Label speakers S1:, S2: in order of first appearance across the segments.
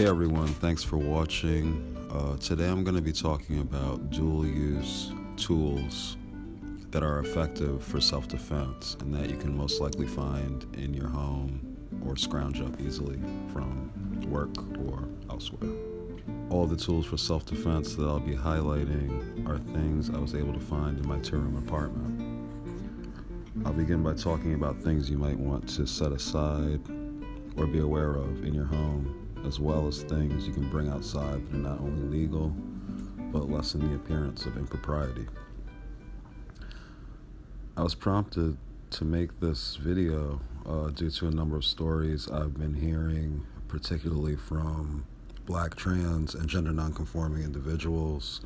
S1: Hey everyone, thanks for watching. Today I'm going to be talking about dual-use tools that are effective for self-defense and that you can most likely find in your home or scrounge up easily from work or elsewhere. All the tools for self-defense that I'll be highlighting are things I was able to find in my two-room apartment. I'll begin by talking about things you might want to set aside or be aware of in your home, as well as things you can bring outside that are not only legal, but lessen the appearance of impropriety. I was prompted to make this video due to a number of stories I've been hearing, particularly from Black, trans, and gender nonconforming individuals,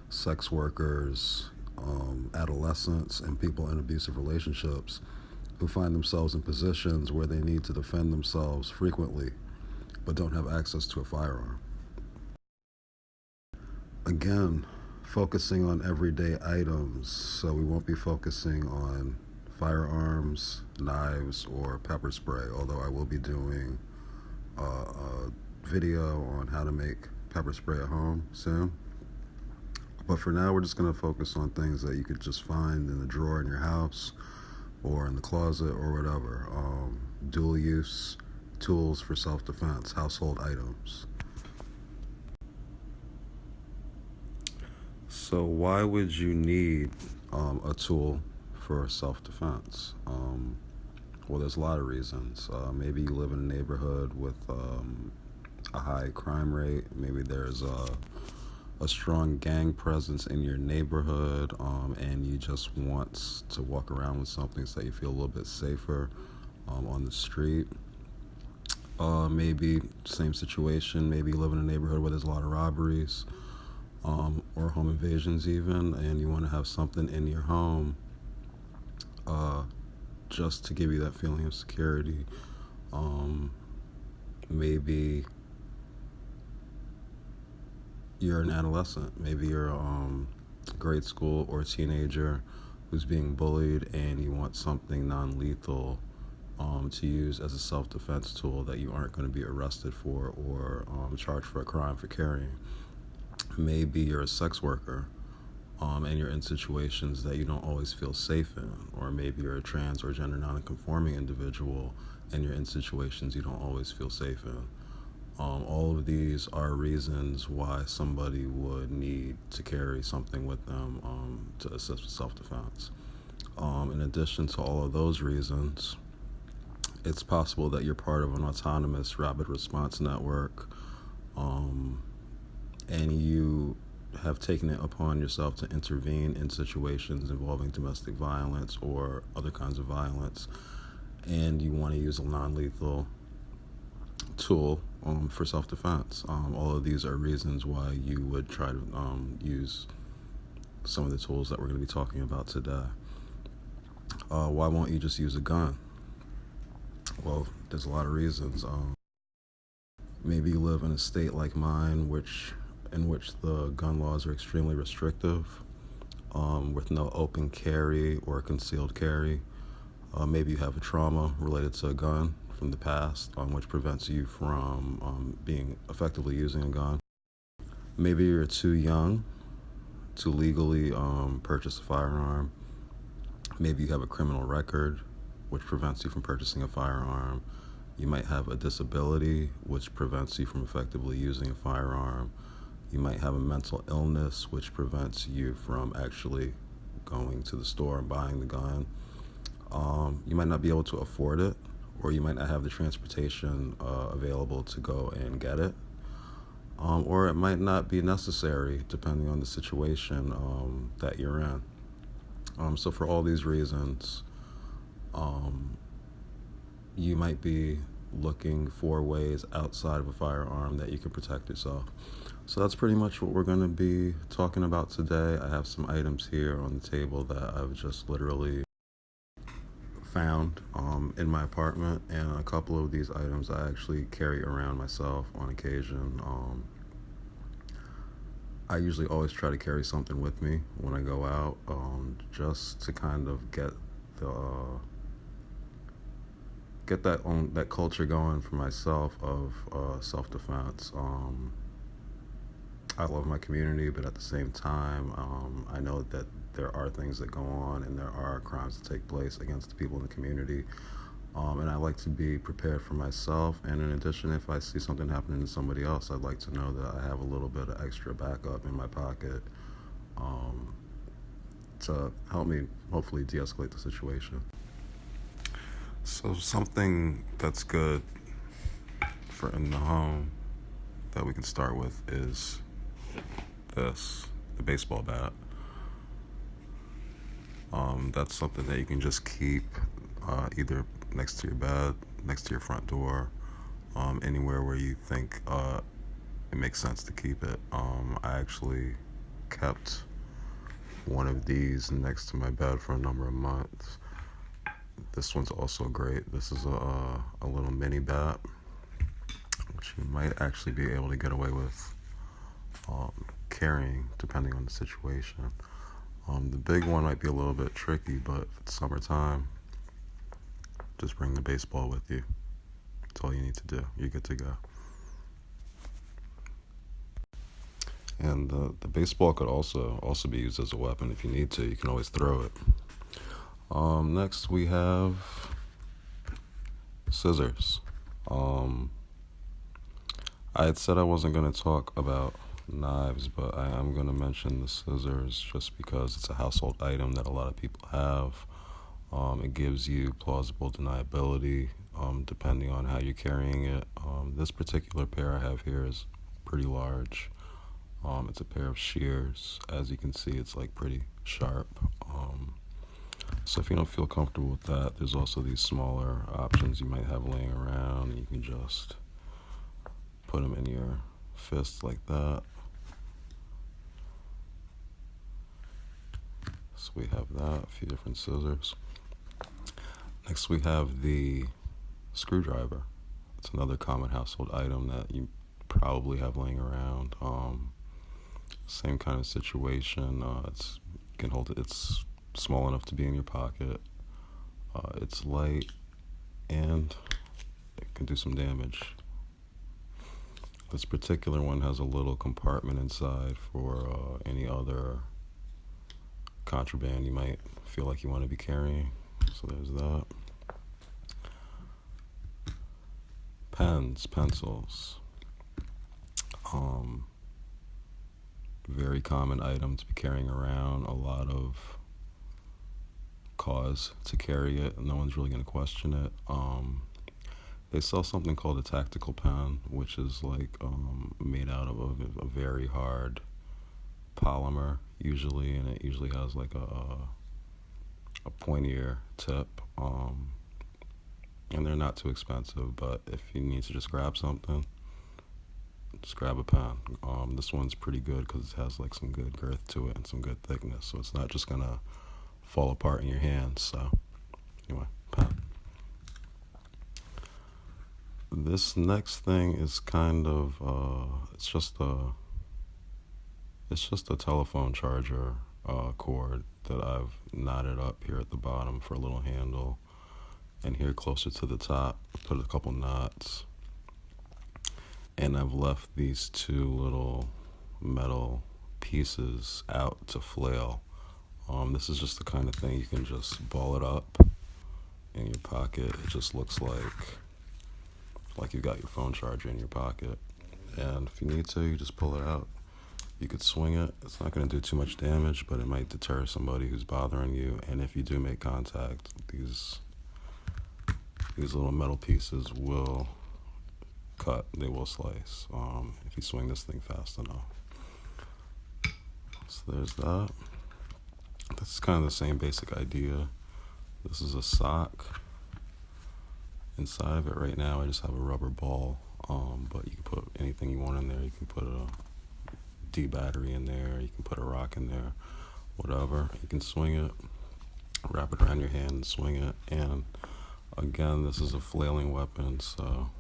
S1: sex workers, adolescents, and people in abusive relationships who find themselves in positions where they need to defend themselves frequently but don't have access to a firearm. Again, focusing on everyday items, so we won't be focusing on firearms, knives, or pepper spray, although I will be doing a video on how to make pepper spray at home soon. But for now, we're just going to focus on things that you could just find in the drawer in your house or in the closet or whatever. Dual-use tools for self-defense, household items. So why would you need a tool for self-defense? Well, there's a lot of reasons. Maybe you live in a neighborhood with a high crime rate. Maybe there's a strong gang presence in your neighborhood, and you just want to walk around with something so that you feel a little bit safer on the street. Maybe same situation, maybe you live in a neighborhood where there's a lot of robberies or home invasions even, and you want to have something in your home just to give you that feeling of security. Maybe you're an adolescent, maybe you're a grade school or teenager who's being bullied and you want something non-lethal to use as a self-defense tool that you aren't going to be arrested for or charged for a crime for carrying. Maybe you're a sex worker and you're in situations that you don't always feel safe in, or maybe you're a trans or gender non-conforming individual and you're in situations you don't always feel safe in. All of these are reasons why somebody would need to carry something with them to assist with self-defense. In addition to all of those reasons, it's possible that you're part of an autonomous rapid response network, and you have taken it upon yourself to intervene in situations involving domestic violence or other kinds of violence, and you want to use a non-lethal tool for self-defense. All of these are reasons why you would try to use some of the tools that we're going to be talking about today. Why won't you just use a gun? Well, there's a lot of reasons. Maybe you live in a state like mine, in which the gun laws are extremely restrictive, with no open carry or concealed carry. Maybe you have a trauma related to a gun from the past, which prevents you from being effectively using a gun. Maybe you're too young to legally purchase a firearm. Maybe you have a criminal record, which prevents you from purchasing a firearm. You might have a disability, which prevents you from effectively using a firearm. You might have a mental illness, which prevents you from actually going to the store and buying the gun. You might not be able to afford it, or you might not have the transportation available to go and get it. Or it might not be necessary, depending on the situation that you're in. So for all these reasons, you might be looking for ways outside of a firearm that you can protect yourself. So that's pretty much what we're going to be talking about today. I have some items here on the table that I've just literally found in my apartment, and a couple of these items I actually carry around myself on occasion. I usually always try to carry something with me when I go out, just to kind of get get that culture going for myself of self-defense. I love my community, but at the same time, I know that there are things that go on and there are crimes that take place against the people in the community. And I like to be prepared for myself. And in addition, if I see something happening to somebody else, I'd like to know that I have a little bit of extra backup in my pocket to help me hopefully de-escalate the situation. So something that's good for in the home that we can start with is the baseball bat. That's something that you can just keep either next to your bed, next to your front door, anywhere where you think it makes sense to keep it. I actually kept one of these next to my bed for a number of months. This one's also great. This is a little mini bat, which you might actually be able to get away with carrying depending on the situation. The big one might be a little bit tricky, but if it's summertime, just bring the baseball with you. That's all you need to do. You're good to go. And the baseball could also be used as a weapon if you need to. You can always throw it. Next we have scissors. I had said I wasn't going to talk about knives, but I am going to mention the scissors just because it's a household item that a lot of people have. It gives you plausible deniability depending on how you're carrying it. This particular pair I have here is pretty large. It's a pair of shears. As you can see, it's like pretty sharp. So if you don't feel comfortable with that, there's also these smaller options you might have laying around. You can just put them in your fist like that. So we have that, a few different scissors. Next we have the screwdriver. It's another common household item that you probably have laying around. Same kind of situation. You can hold it. It's small enough to be in your pocket. It's light and it can do some damage. This particular one has a little compartment inside for any other contraband you might feel like you want to be carrying. So there's that. Pens, pencils. Very common item to be carrying around. A lot of cause to carry it, and no one's really going to question it. They sell something called a tactical pen, which is like made out of a very hard polymer usually, and it usually has like a pointier tip. And they're not too expensive, but if you need to just grab something, just grab a pen. This one's pretty good because it has like some good girth to it and some good thickness, so it's not just gonna fall apart in your hands. So anyway, pen. This next thing is kind of it's just a telephone charger cord that I've knotted up here at the bottom for a little handle, and here closer to the top put a couple knots, and I've left these two little metal pieces out to flail. This is just the kind of thing you can just ball it up in your pocket. It just looks like you got your phone charger in your pocket, and if you need to, you just pull it out. You could swing it. It's not going to do too much damage, but it might deter somebody who's bothering you, and if you do make contact, these little metal pieces will cut. They will slice if you swing this thing fast enough. So there's that. This is kind of the same basic idea. This is a sock. Inside of it right now I just have a rubber ball, but you can put anything you want in there. You can put a D battery in there, you can put a rock in there, whatever. You can swing it, wrap it around your hand and swing it. And again, this is a flailing weapon, so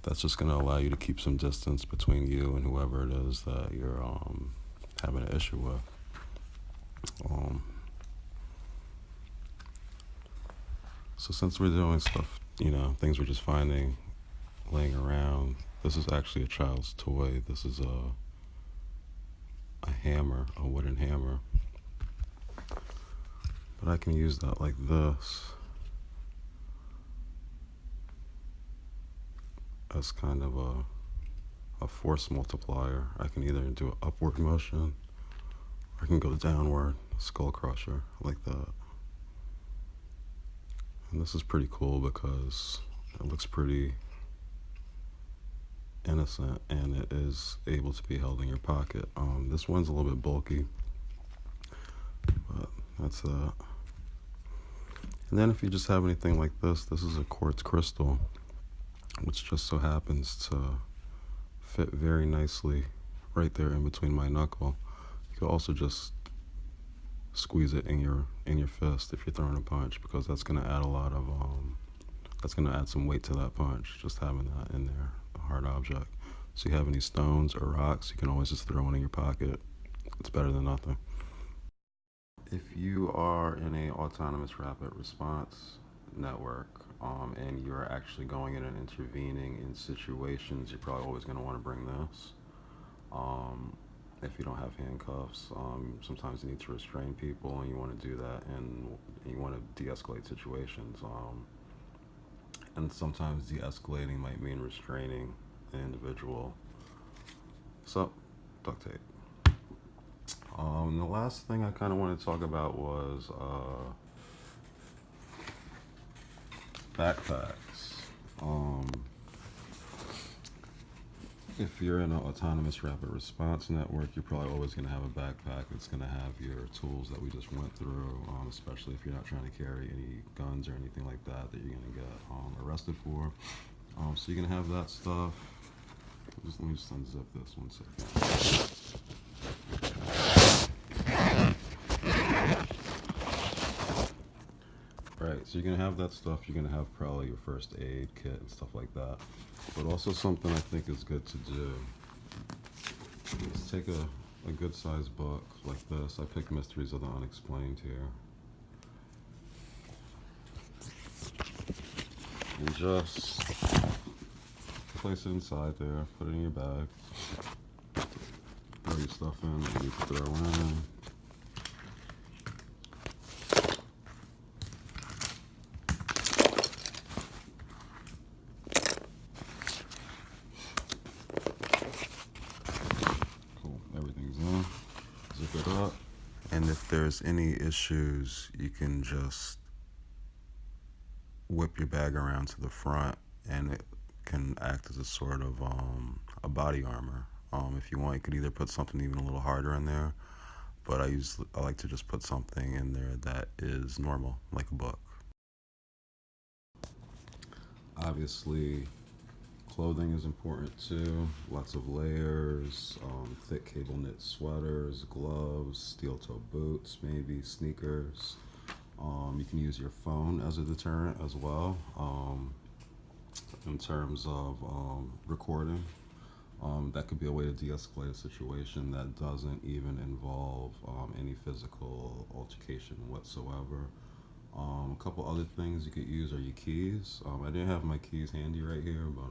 S1: that's just going to allow you to keep some distance between you and whoever it is that you're having an issue with. So since we're doing stuff things we're just finding laying around. This is actually a child's toy. This is a hammer, a wooden hammer. But I can use that like this as kind of a force multiplier. I can either do an upward motion or I can go downward, Skullcrusher, like that. And this is pretty cool because it looks pretty innocent and it is able to be held in your pocket. This one's a little bit bulky, but that's that. And then if you just have anything like this is a quartz crystal, which just so happens to fit very nicely right there in between my knuckle. You could also just squeeze it in your fist if you're throwing a punch, because that's gonna add that's gonna add some weight to that punch, just having that in there, a hard object. So you have any stones or rocks, you can always just throw one in your pocket. It's better than nothing. If you are in a autonomous rapid response network, and you're actually going in and intervening in situations, you're probably always going to want to bring this. If you don't have handcuffs, sometimes you need to restrain people, and you want to do that, and you want to de-escalate situations. And sometimes de-escalating might mean restraining an individual. So, duct tape. The last thing I kind of wanted to talk about was backpacks. If you're in an autonomous rapid response network, you're probably always going to have a backpack that's going to have your tools that we just went through, especially if you're not trying to carry any guns or anything like that you're going to get arrested for. So you're going to have that stuff. Let me just unzip this 1 second. Right, so you're going to have that stuff. You're going to have probably your first aid kit and stuff like that. But also something I think is good to do is take a good sized book like this. I picked Mysteries of the Unexplained here. And just place it inside there, put it in your bag, throw your stuff in that you need to throw in. Everything's in. Zip it up. And if there's any issues, you can just whip your bag around to the front, and it can act as a sort of a body armor. If you want, you could either put something even a little harder in there, but I like to just put something in there that is normal, like a book. Obviously, clothing is important too. Lots of layers, thick cable knit sweaters, gloves, steel toe boots, maybe sneakers. You can use your phone as a deterrent as well, in terms of recording. That could be a way to de-escalate a situation that doesn't even involve any physical altercation whatsoever. A couple other things you could use are your keys. I didn't have my keys handy right here, but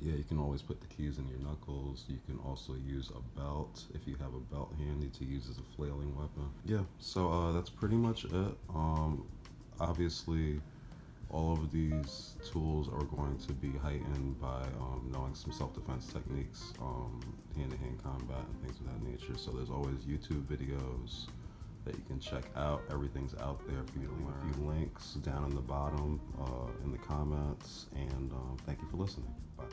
S1: yeah, you can always put the keys in your knuckles. You can also use a belt if you have a belt handy to use as a flailing weapon. Yeah, so that's pretty much it. Obviously, all of these tools are going to be heightened by knowing some self-defense techniques, hand-to-hand combat and things of that nature. So there's always YouTube videos that you can check out. Everything's out there for you to learn. A few links down in the bottom in the comments, and thank you for listening. Bye.